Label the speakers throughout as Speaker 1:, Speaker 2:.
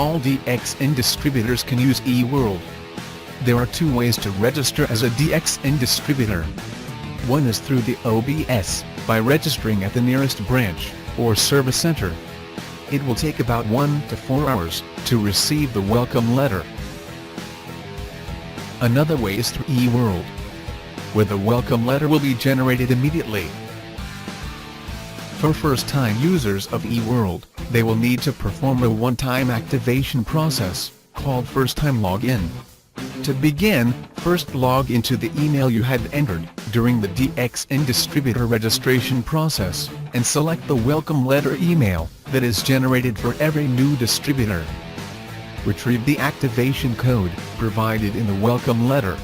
Speaker 1: all DXN distributors can use eWorld. There are two ways to register as a DXN distributor. One is through the OBS, by registering at the nearest branch, or service center. It will take about 1 to 4 hours to receive the welcome letter. Another way is through eWorld, where the welcome letter will be generated immediately. For first-time users of eWorld, they will need to perform a one-time activation process, called first-time login. To begin, first log into the email you had entered during the DXN distributor registration process, and select the welcome letter email that is generated for every new distributor. Retrieve the activation code provided in the welcome letter.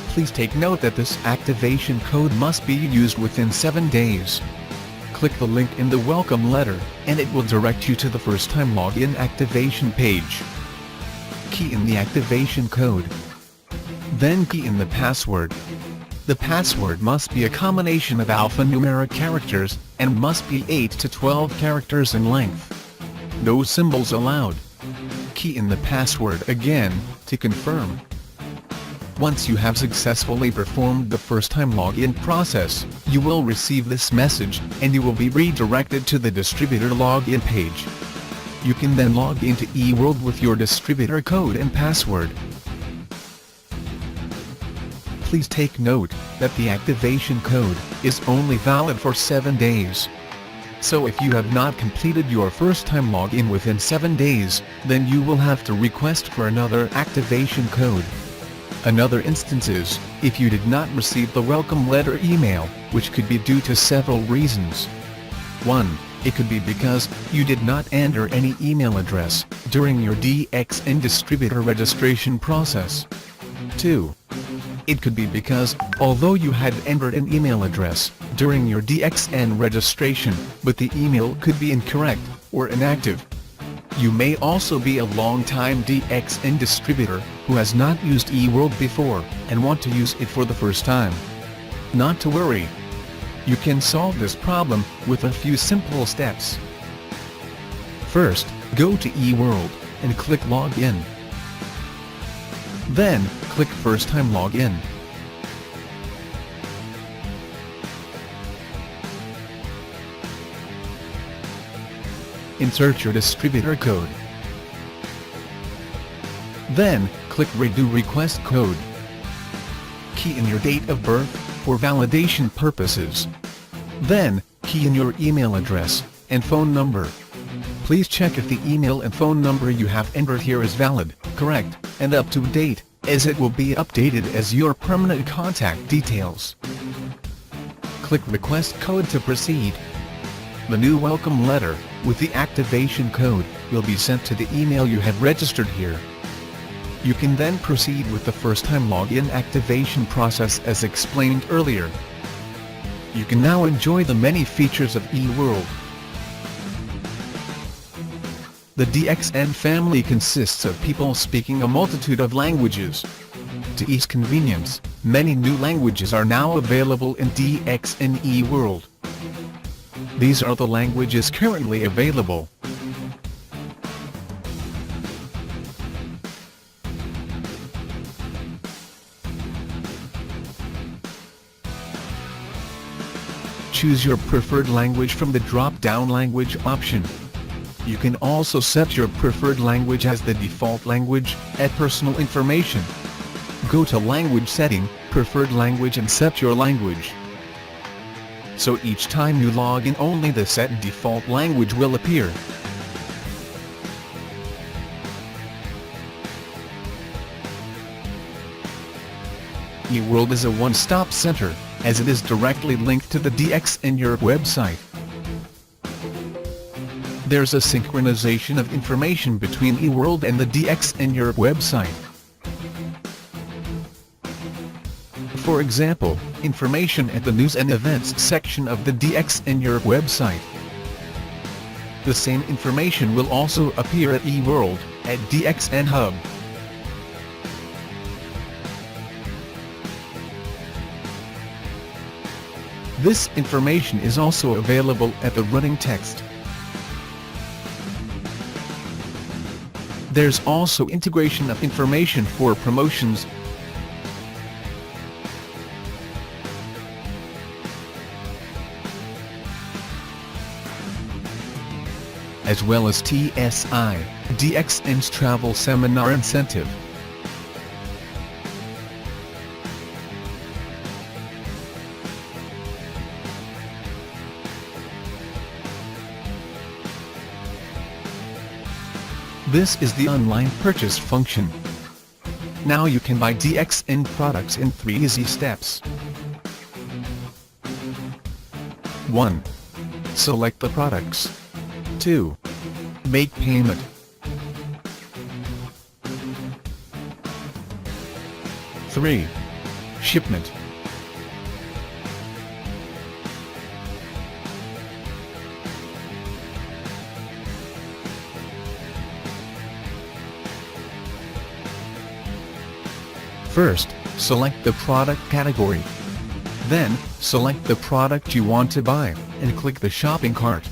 Speaker 1: Please take note that this activation code must be used within 7 days. Click the link in the welcome letter, and it will direct you to the first-time login activation page. Key in the activation code. Then key in the password. The password must be a combination of alphanumeric characters, and must be 8 to 12 characters in length. No symbols allowed. Key in the password again, to confirm. Once you have successfully performed the first-time login process, you will receive this message, and you will be redirected to the distributor login page. You can then log into eWorld with your distributor code and password. Please take note that the activation code is only valid for 7 days. So if you have not completed your first-time login within 7 days, then you will have to request for another activation code. Another instance is, if you did not receive the welcome letter email, which could be due to several reasons. 1. It could be because you did not enter any email address during your DXN distributor registration process. 2. It could be because, although you had entered an email address during your DXN registration, but the email could be incorrect or inactive. You may also be a long-time DXN distributor who has not used eWorld before and want to use it for the first time. Not to worry. You can solve this problem with a few simple steps. First, go to eWorld and click Login. Then, click First Time Login. Insert your distributor code. Then, click Redo Request Code. Key in your date of birth for validation purposes. Then, key in your email address and phone number. Please check if the email and phone number you have entered here is valid, correct, and up to date, as it will be updated as your permanent contact details. Click Request Code to proceed. The new welcome letter, with the activation code, will be sent to the email you have registered here. You can then proceed with the first-time login activation process as explained earlier. You can now enjoy the many features of eWorld. The DXN family consists of people speaking a multitude of languages. To ease convenience, many new languages are now available in DXN eWorld. These are the languages currently available. Choose your preferred language from the drop-down language option. You can also set your preferred language as the default language, add personal information. Go to Language Setting, Preferred Language and set your language. So each time you log in, only the set default language will appear. eWorld is a one-stop center, as it is directly linked to the DXN Europe website. There's a synchronization of information between eWorld and the DXN Europe website. For example, information at the News and Events section of the DXN Europe website. The same information will also appear at eWorld, at DXN Hub. This information is also available at the running text. There's also integration of information for promotions, as well as TSI, DXN's travel seminar incentive. This is the online purchase function. Now you can buy DXN products in 3 easy steps. 1. Select the products. 2. Make payment. 3. Shipment. First, select the product category. Then, select the product you want to buy, and click the shopping cart.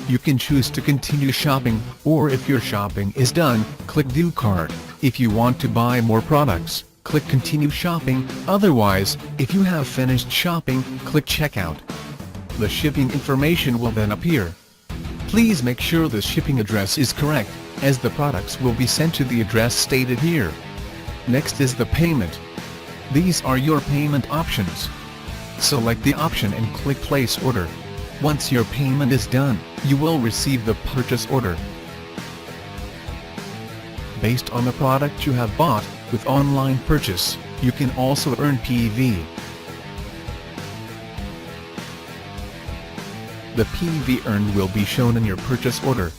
Speaker 1: You can choose to continue shopping, or if your shopping is done, click View Cart. If you want to buy more products, click Continue Shopping, otherwise, if you have finished shopping, click Checkout. The shipping information will then appear. Please make sure the shipping address is correct, as the products will be sent to the address stated here. Next is the payment. These are your payment options. Select the option and click Place Order. Once your payment is done, you will receive the purchase order. Based on the product you have bought, with online purchase, you can also earn PV. The PV earned will be shown in your purchase order.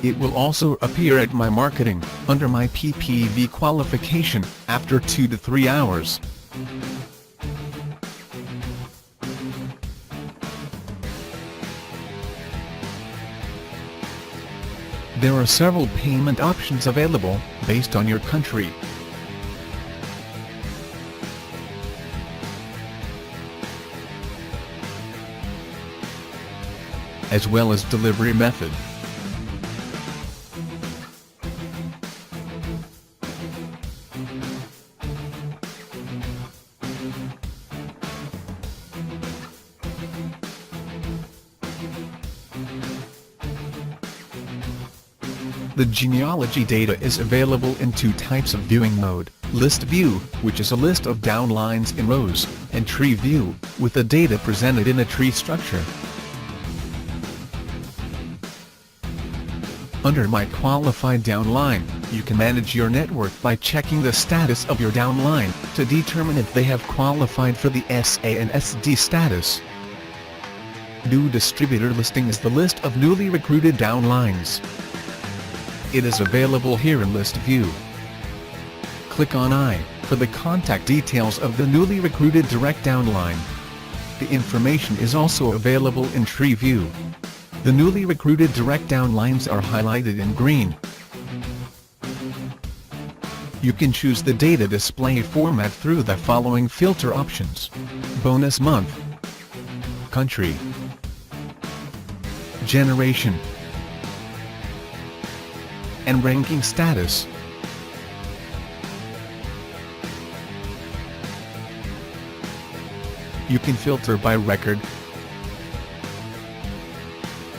Speaker 1: It will also appear at My Marketing, under My PPV qualification, after 2 to 3 hours. There are several payment options available, based on your country. As well as delivery method. The genealogy data is available in 2 types of viewing mode: List View, which is a list of downlines in rows, and Tree View, with the data presented in a tree structure. Under My Qualified Downline, you can manage your network by checking the status of your downline, to determine if they have qualified for the SA and SD status. New Distributor Listing is the list of newly recruited downlines. It is available here in List View. Click on I for the contact details of the newly recruited direct downline. The information is also available in Tree View. The newly recruited direct downlines are highlighted in green. You can choose the data display format through the following filter options: Bonus Month, Country, Generation, and Ranking Status. You can filter by record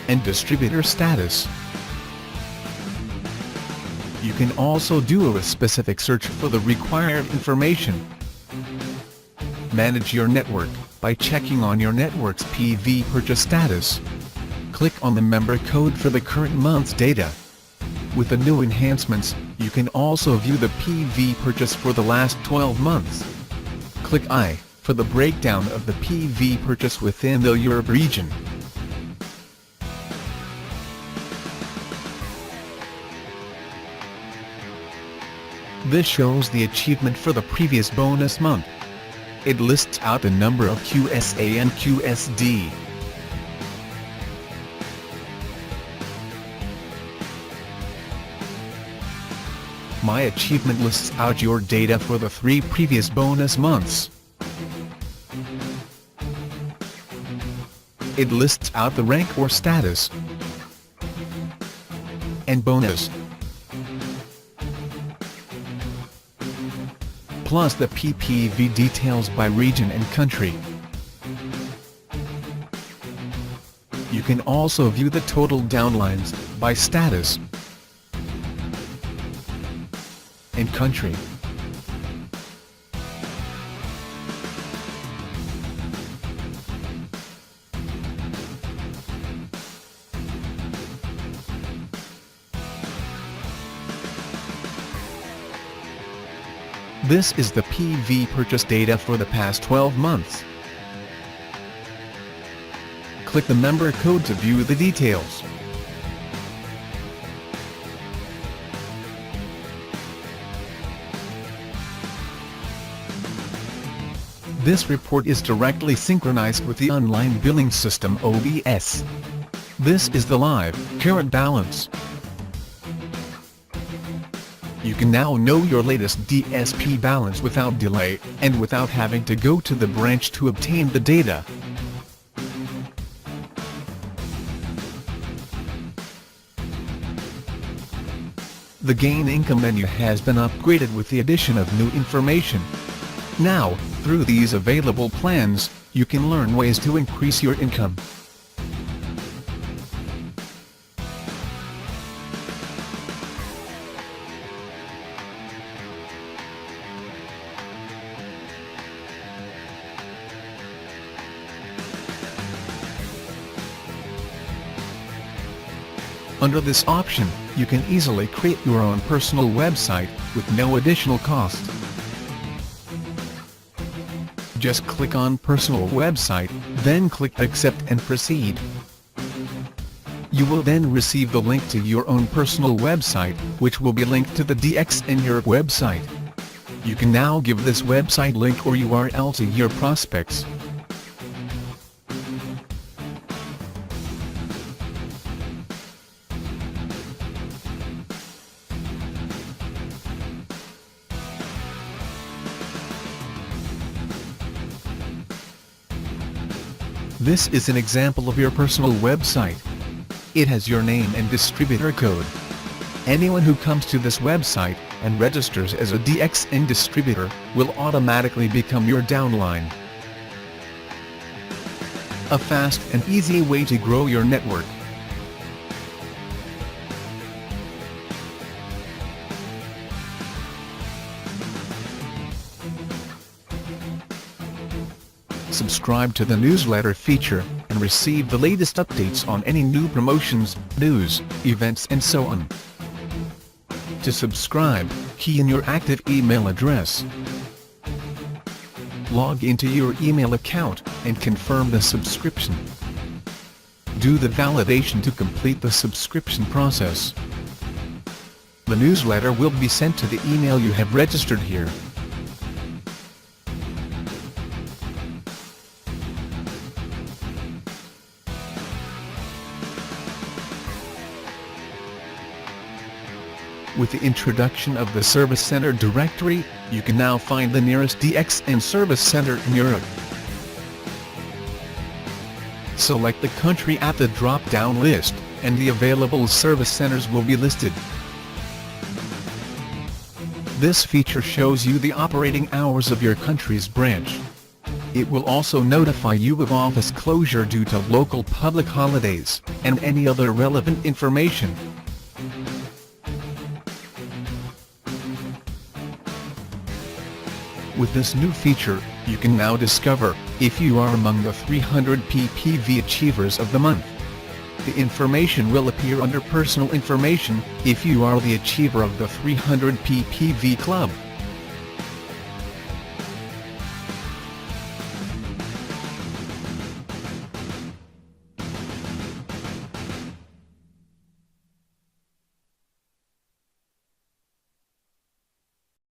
Speaker 1: and distributor status. You can also do a specific search for the required information. Manage your network by checking on your network's PV purchase status. Click on the member code for the current month's data. With the new enhancements, you can also view the PV purchase for the last 12 months. Click I for the breakdown of the PV purchase within the Europe region. This shows the achievement for the previous bonus month. It lists out the number of QSA and QSD. My Achievement lists out your data for the 3 previous bonus months. It lists out the rank or status and bonus, plus the PPV details by region and country. You can also view the total downlines by status and country. This is the PV purchase data for the past 12 months. Click the member code to view the details. This report is directly synchronized with the online billing system OBS. This is the live, current balance. You can now know your latest DSP balance without delay, and without having to go to the branch to obtain the data. The Gain Income menu has been upgraded with the addition of new information. Now, through these available plans, you can learn ways to increase your income. Under this option, you can easily create your own personal website, with no additional cost. Just click on Personal Website, then click Accept and Proceed. You will then receive the link to your own personal website, which will be linked to the DXN your website. You can now give this website link or URL to your prospects. This is an example of your personal website. It has your name and distributor code. Anyone who comes to this website and registers as a DXN distributor will automatically become your downline. A fast and easy way to grow your network. Subscribe to the newsletter feature, and receive the latest updates on any new promotions, news, events and so on. To subscribe, key in your active email address. Log into your email account, and confirm the subscription. Do the validation to complete the subscription process. The newsletter will be sent to the email you have registered here. With the introduction of the Service Center directory, you can now find the nearest DXN Service Center in Europe. Select the country at the drop-down list, and the available service centers will be listed. This feature shows you the operating hours of your country's branch. It will also notify you of office closure due to local public holidays, and any other relevant information. With this new feature, you can now discover if you are among the 300 PPV Achievers of the month. The information will appear under Personal Information if you are the Achiever of the 300 PPV Club.